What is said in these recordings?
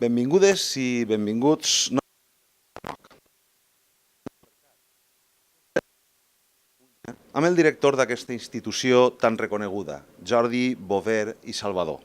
Benvingudes i benvinguts amb el director d'aquesta institució tan reconeguda, Jordi Bover i Salvador.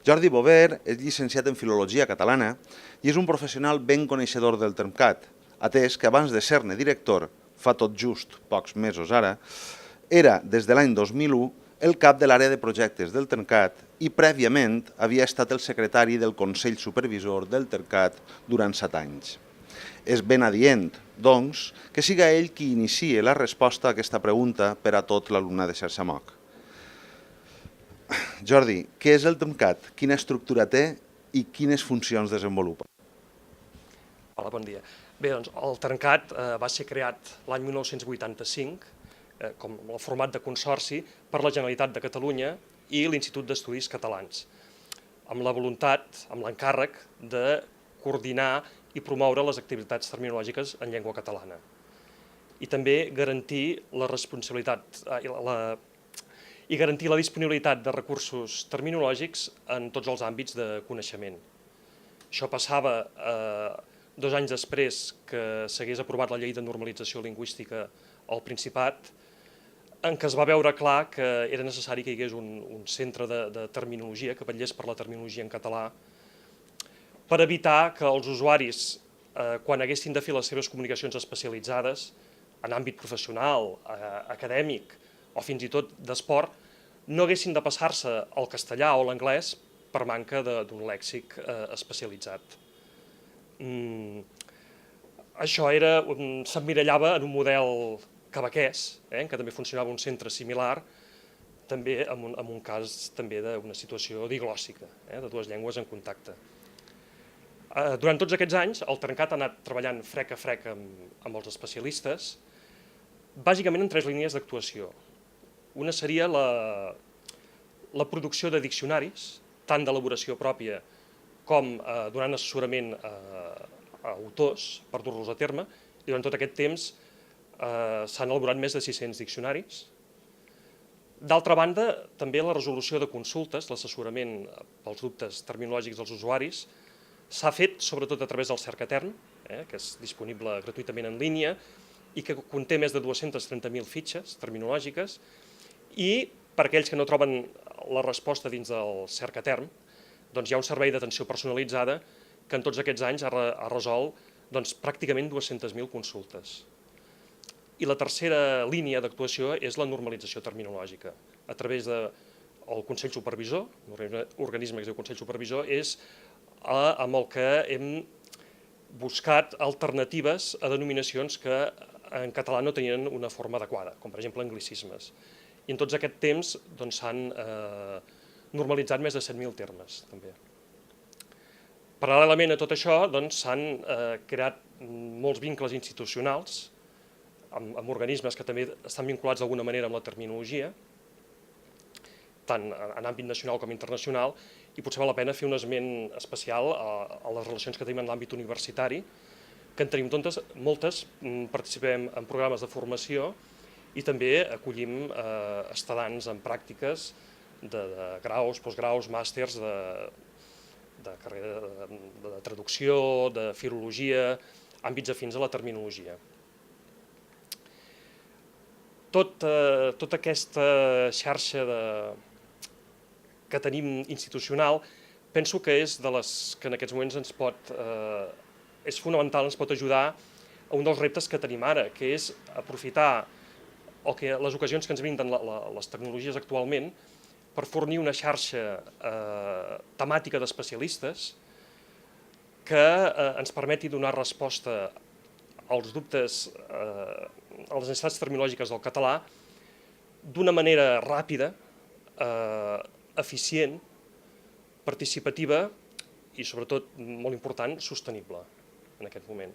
Jordi Bover és llicenciat en Filologia Catalana i és un professional ben coneixedor del Termcat, atès que abans de ser-ne director, fa tot just pocs mesos ara, era des de l'any 2001 el cap de l'àrea de projectes del Termcat i prèviament havia estat el secretari del Consell Supervisor del Termcat durant 7 anys. És ben adient, doncs, que siga ell qui iniciï la resposta a aquesta pregunta per a tot l'alumnat de Xarxa MOOC. Jordi, què és el Termcat? Quina estructura té i quines funcions desenvolupa? Hola, bon dia. Bé, doncs el Termcat va ser creat l'any 1985 com el format de consorci per la Generalitat de Catalunya i l'Institut d'Estudis Catalans, amb la voluntat, amb l'encàrrec de coordinar i promoure les activitats terminològiques en llengua catalana. I també garantir la responsabilitat i garantir la disponibilitat de recursos terminològics en tots els àmbits de coneixement. Això passava 2 anys després que s'hagués aprovat la Llei de Normalització Lingüística al Principat, en què es va veure clar que era necessari que hi hagués un centre de terminologia que vetllés per la terminologia en català, per evitar que els usuaris, quan haguessin de fer les seves comunicacions especialitzades, en àmbit professional, acadèmic o fins i tot d'esport, no haguessin de passar-se al castellà o l'anglès per manca d'un lèxic especialitzat. Això s'emmirallava en un model quebequès, en què també funcionava un centre similar, també en un cas també d'una situació diglòssica, de 2 llengües en contacte. Durant tots aquests anys, el Termcat ha anat treballant frec a frec amb els especialistes, bàsicament en 3 línies d'actuació. Una seria la producció de diccionaris, tant d'elaboració pròpia com donant assessorament a autors per dur-los a terme, i durant tot aquest temps s'han elaborat més de 600 diccionaris. D'altra banda, també la resolució de consultes, l'assessorament pels dubtes terminològics dels usuaris, s'ha fet sobretot a través del Cercaterm, que és disponible gratuïtament en línia i que conté més de 230.000 fitxes terminològiques, i per aquells que no troben la resposta dins del Cercaterm, doncs hi ha un servei d'atenció personalitzada que en tots aquests anys ha resolt pràcticament 200.000 consultes. I la tercera línia d'actuació és la normalització terminològica. A través del Consell Supervisor, l'organisme que es diu Consell Supervisor, és amb el que hem buscat alternatives a denominacions que en català no tenien una forma adequada, com per exemple anglicismes. I en tots aquest temps s'han normalitzat més de 100.000 termes, també. Paral·lelament a tot això s'han creat molts vincles institucionals amb organismes que també estan vinculats d'alguna manera amb la terminologia, tant en àmbit nacional com internacional, i potser val la pena fer un esment especial a les relacions que tenim en l'àmbit universitari, que en tenim moltes, participem en programes de formació i també acollim estudants en pràctiques de graus, postgraus, màsters de carrera de traducció, de filologia, àmbits afins a la terminologia. Tota aquesta xarxa que tenim institucional penso que és de les que en aquests moments és fonamental, ens pot ajudar a un dels reptes que tenim ara, que és aprofitar les ocasions que ens brinden les tecnologies actualment per fornir una xarxa temàtica d'especialistes que ens permeti donar resposta als dubtes, a les necessitats terminològiques del català d'una manera ràpida, eficient, participativa i, sobretot, molt important, sostenible en aquest moment.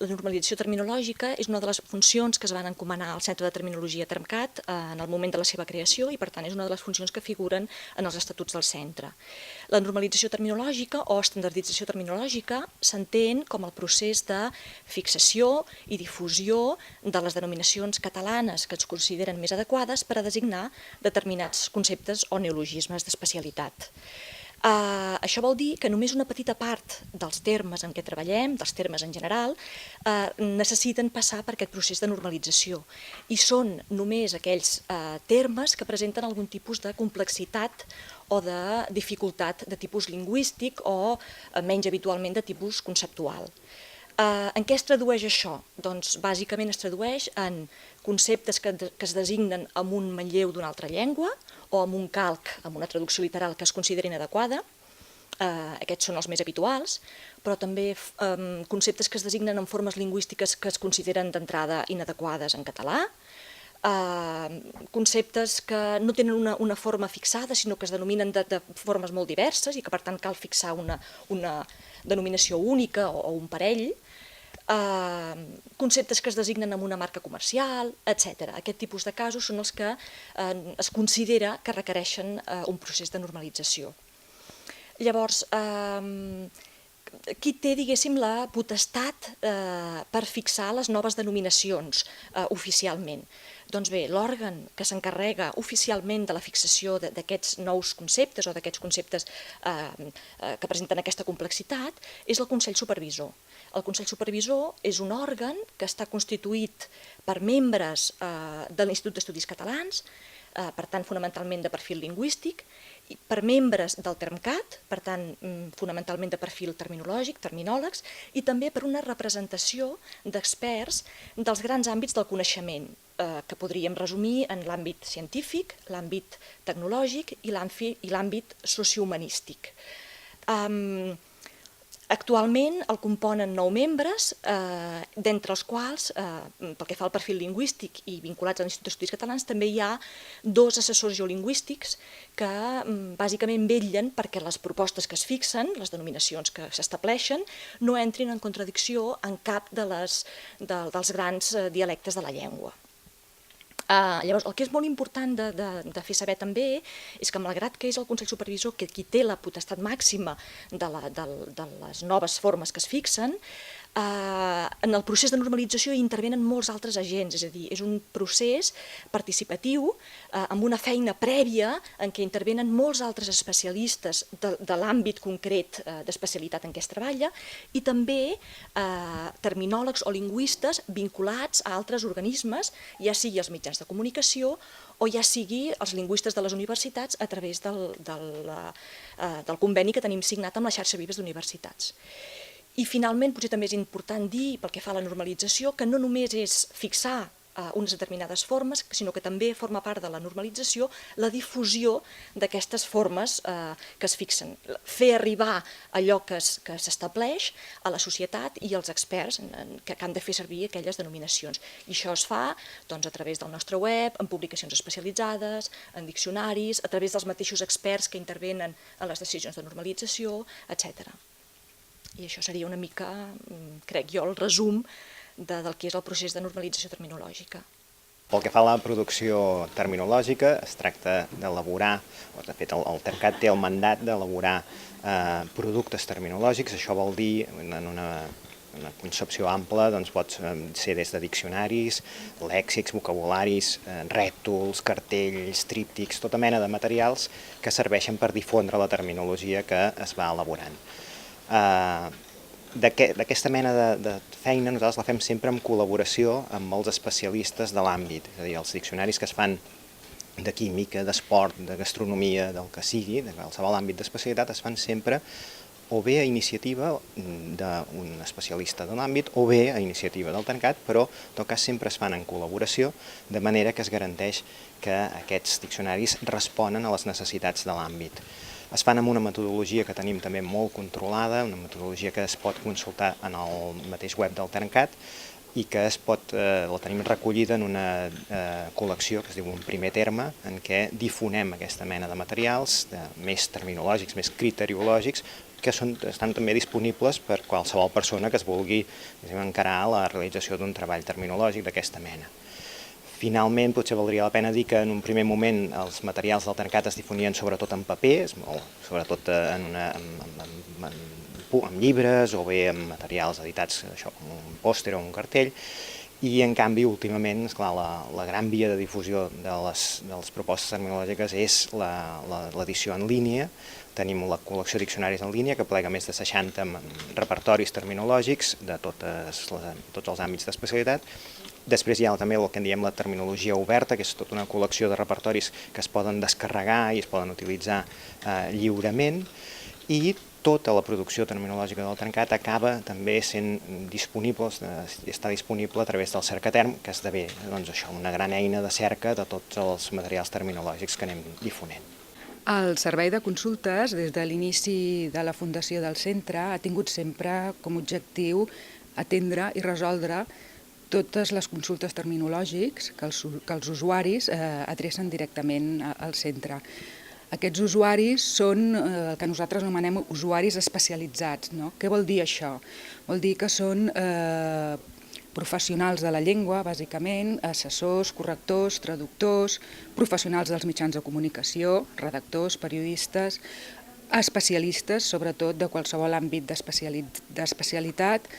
La normalització terminològica és una de les funcions que es van encomanar al Centre de Terminologia Termcat en el moment de la seva creació i, per tant, és una de les funcions que figuren en els estatuts del centre. La normalització terminològica o estandardització terminològica s'entén com el procés de fixació i difusió de les denominacions catalanes que es consideren més adequades per a designar determinats conceptes o neologismes d'especialitat. Això vol dir que només una petita part dels termes en què treballem, dels termes en general, necessiten passar per aquest procés de normalització. I són només aquells termes que presenten algun tipus de complexitat o de dificultat de tipus lingüístic o menys habitualment de tipus conceptual. En què es tradueix això? Doncs bàsicament es tradueix en conceptes que es designen amb un manlleu d'una altra llengua o amb un calc, amb una traducció literal que es consideri inadequada. Aquests són els més habituals, però també conceptes que es designen en formes lingüístiques que es consideren d'entrada inadequades en català, conceptes que no tenen una forma fixada, sinó que es denominen de formes molt diverses i que per tant cal fixar una denominació única o un parell, conceptes que es designen amb una marca comercial, etc. Aquest tipus de casos són els que es considera que requereixen un procés de normalització. Llavors, qui té, diguéssim, la potestat per fixar les noves denominacions oficialment? Doncs bé, l'òrgan que s'encarrega oficialment de la fixació d'aquests nous conceptes o d'aquests conceptes que presenten aquesta complexitat és el Consell Supervisor. El Consell Supervisor és un òrgan que està constituït per membres de l'Institut d'Estudis Catalans, per tant, fonamentalment de perfil lingüístic, per membres del Termcat, per tant, fonamentalment de perfil terminològic, terminòlegs, i també per una representació d'experts dels grans àmbits del coneixement, que podríem resumir en l'àmbit científic, l'àmbit tecnològic i l'àmbit sociohumanístic. Actualment el componen 9 membres, d'entre els quals, pel que fa al perfil lingüístic i vinculats a l'Institut d'Estudis Catalans, també hi ha 2 assessors geolingüístics que bàsicament vetllen perquè les propostes que es fixen, les denominacions que s'estableixen, no entrin en contradicció en cap dels grans dialectes de la llengua. Llavors, el que és molt important de fer saber també és que, malgrat que és el Consell Supervisor qui té la potestat màxima de les noves formes que es fixen, en el procés de normalització hi intervenen molts altres agents, és a dir, és un procés participatiu amb una feina prèvia en què intervenen molts altres especialistes de l'àmbit concret d'especialitat en què es treballa i també terminòlegs o lingüistes vinculats a altres organismes, ja sigui els mitjans de comunicació o ja sigui els lingüistes de les universitats a través del conveni que tenim signat amb la xarxa Vives d'universitats. I finalment, potser també és important dir, pel que fa a la normalització, que no només és fixar unes determinades formes, sinó que també forma part de la normalització la difusió d'aquestes formes que es fixen. Fer arribar allò que s'estableix a la societat i als experts que han de fer servir aquelles denominacions. I això es fa a través del nostre web, en publicacions especialitzades, en diccionaris, a través dels mateixos experts que intervenen en les decisions de normalització, etc. I això seria una mica, crec jo, el resum del que és el procés de normalització terminològica. Pel que fa a la producció terminològica, es tracta d'elaborar, o de fet el Termcat té el mandat d'elaborar productes terminològics. Això vol dir, en una concepció ampla, pot ser des de diccionaris, lèxics, vocabularis, rètols, cartells, tríptics, tota mena de materials que serveixen per difondre la terminologia que es va elaborant. D'aquesta mena de feina nosaltres la fem sempre en col·laboració amb els especialistes de l'àmbit, és a dir, els diccionaris que es fan de química, d'esport, de gastronomia, del que sigui, de qualsevol àmbit d'especialitat, es fan sempre o bé a iniciativa d'un especialista de l'àmbit o bé a iniciativa del Termcat, però en tot cas sempre es fan en col·laboració, de manera que es garanteix que aquests diccionaris responen a les necessitats de l'àmbit. Es fan amb una metodologia que tenim també molt controlada, una metodologia que es pot consultar en el mateix web del Termcat i que la tenim recollida en una col·lecció que es diu Un primer terme, en què difonem aquesta mena de materials més terminològics, més criteriològics, que estan també disponibles per qualsevol persona que es vulgui encarar la realització d'un treball terminològic d'aquesta mena. Finalment, potser valdria la pena dir que en un primer moment els materials del Termcat es difonien sobretot en paper, sobretot amb llibres o bé amb materials editats com un pòster o un cartell, I, en canvi, últimament, esclar, la gran via de difusió de les propostes terminològiques és l'edició en línia. Tenim la col·lecció de diccionaris en línia, que plega més de 60 repertoris terminològics de tots els àmbits d'especialitat. Després hi ha també el que en diem la terminologia oberta, que és tota una col·lecció de repertoris que es poden descarregar i es poden utilitzar lliurement, i tota la producció terminològica del Trencat acaba també sent disponible, està disponible a través del Cercaterm, que esdevé una gran eina de cerca de tots els materials terminològics que anem difonent. El Servei de Consultes, des de l'inici de la fundació del centre, ha tingut sempre com a objectiu atendre i resoldre totes les consultes terminològiques que els usuaris adrecen directament al centre. Aquests usuaris són el que nosaltres anomenem usuaris especialitzats. Què vol dir això? Vol dir que són professionals de la llengua, bàsicament, assessors, correctors, traductors, professionals dels mitjans de comunicació, redactors, periodistes, especialistes, sobretot de qualsevol àmbit d'especialitat,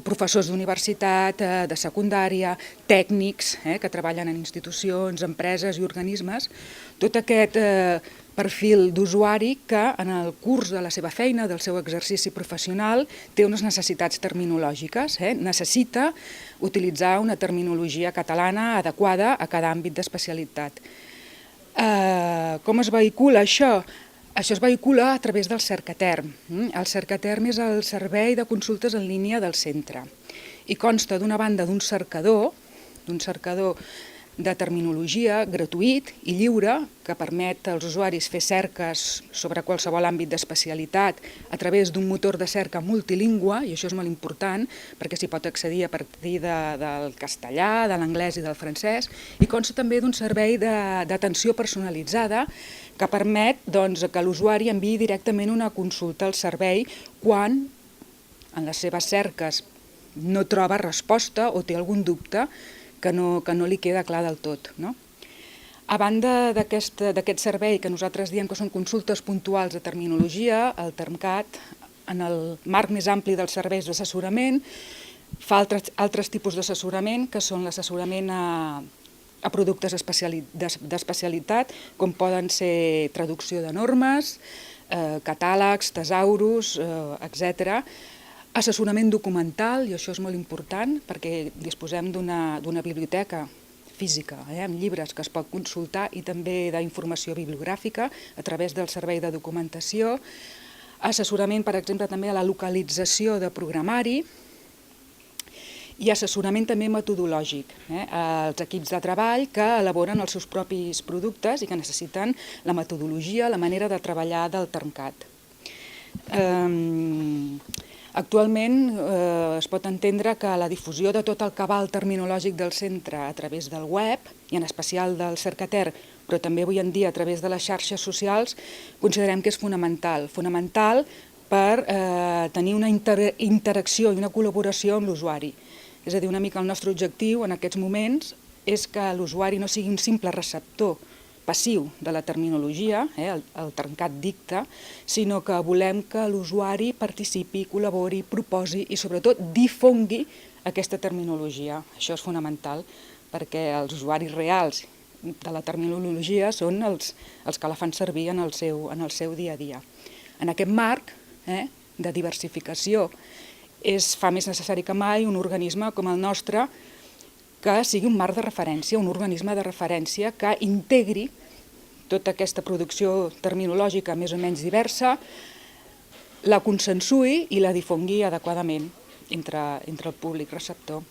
professors d'universitat, de secundària, tècnics que treballen en institucions, empreses i organismes, tot aquest perfil d'usuari que en el curs de la seva feina, del seu exercici professional, té unes necessitats terminològiques, necessita utilitzar una terminologia catalana adequada a cada àmbit d'especialitat. Com es vehicula això? Això es vehicula a través del Cercaterm. El Cercaterm és el servei de consultes en línia del centre i consta d'una banda d'un cercador de terminologia gratuït i lliure que permet als usuaris fer cerques sobre qualsevol àmbit d'especialitat a través d'un motor de cerca multilingüe, i això és molt important perquè s'hi pot accedir a partir del castellà, de l'anglès i del francès, i consta també d'un servei d'atenció personalitzada que permet que l'usuari enviï directament una consulta al servei quan en les seves cerques no troba resposta o té algun dubte que no li queda clar del tot. A banda d'aquest servei que nosaltres diem que són consultes puntuals de terminologia, el Termcat, en el marc més ampli dels serveis d'assessorament, fa altres tipus d'assessorament, que són l'assessorament a productes d'especialitat, com poden ser traducció de normes, catàlegs, tesauros, etc. Assessorament documental, i això és molt important perquè disposem d'una biblioteca física, amb llibres que es pot consultar, i també d'informació bibliogràfica a través del servei de documentació. Assessorament, per exemple, també a la localització de programari, i assessorament també metodològic, als equips de treball que elaboren els seus propis productes i que necessiten la metodologia, la manera de treballar del Termcat. Actualment es pot entendre que la difusió de tot el cabal terminològic del centre a través del web, i en especial del Cercaterm, però també avui en dia a través de les xarxes socials, considerem que és fonamental per tenir una interacció i una col·laboració amb l'usuari. És a dir, una mica el nostre objectiu en aquests moments és que l'usuari no sigui un simple receptor passiu de la terminologia, el Termcat dicta, sinó que volem que l'usuari participi, col·labori, proposi i sobretot difongui aquesta terminologia. Això és fonamental perquè els usuaris reals de la terminologia són els que la fan servir en el seu dia a dia. En aquest marc de diversificació fa més necessari que mai un organisme com el nostre que sigui un marc de referència, un organisme de referència que integri tota aquesta producció terminològica més o menys diversa, la consensuï i la difongui adequadament entre el públic receptor.